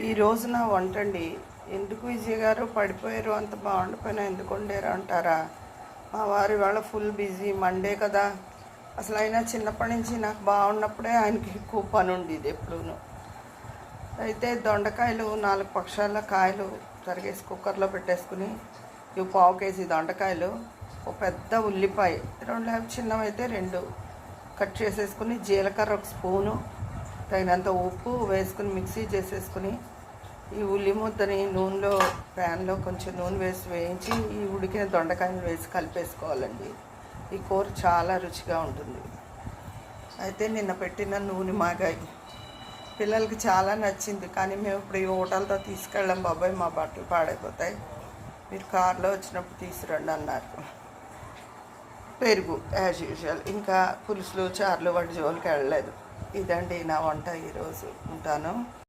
ఈ రోజు నా వంటండి. ఎందుకు విజయ్ గారు పడిపోయారు, అంత బాగుండిపోయినా ఎందుకు వండారు అంటారా? మా వారి వాళ్ళ ఫుల్ బిజీ, మండే కదా. అసలు అయినా చిన్నప్పటి నుంచి నాకు బాగున్నప్పుడే ఆయనకి ఎక్కువ పని ఉండేది ఎప్పుడూను. అయితే దొండకాయలు 4 పక్షాల కాయలు తరిగేసి కుక్కర్లో పెట్టేసుకుని, ఇవి 1/4 కేజీ దొండకాయలు, ఒక పెద్ద ఉల్లిపాయ 2 చిన్నవైతే 2 కట్ చేసేసుకుని, జీలకర్ర 1 స్పూను, తగినంత ఉప్పు వేసుకుని మిక్సీ చేసేసుకుని, ఈ ఉల్లి ముద్దని నూనెలో ప్యాన్లో కొంచెం నూనె వేసి వేయించి ఈ ఉడికిన దొండకాయలు వేసి కలిపేసుకోవాలండి. ఈ కూర చాలా రుచిగా ఉంటుంది. అయితే నిన్న పెట్టిన నూనె మాగాయి పిల్లలకి చాలా నచ్చింది. కానీ మేము ఇప్పుడు ఈ హోటల్తో తీసుకెళ్ళాం బాబాయ్, మా బట్టలు పాడైపోతాయి, మీరు కారులో వచ్చినప్పుడు తీసుకురండి అన్నారు. పెరుగు యాజ్ యూజువల్, ఇంకా పులుసులు చారులు వాటి జోలికి వెళ్ళలేదు. ఇదండి నా వంట ఈరోజు. ఉంటాను.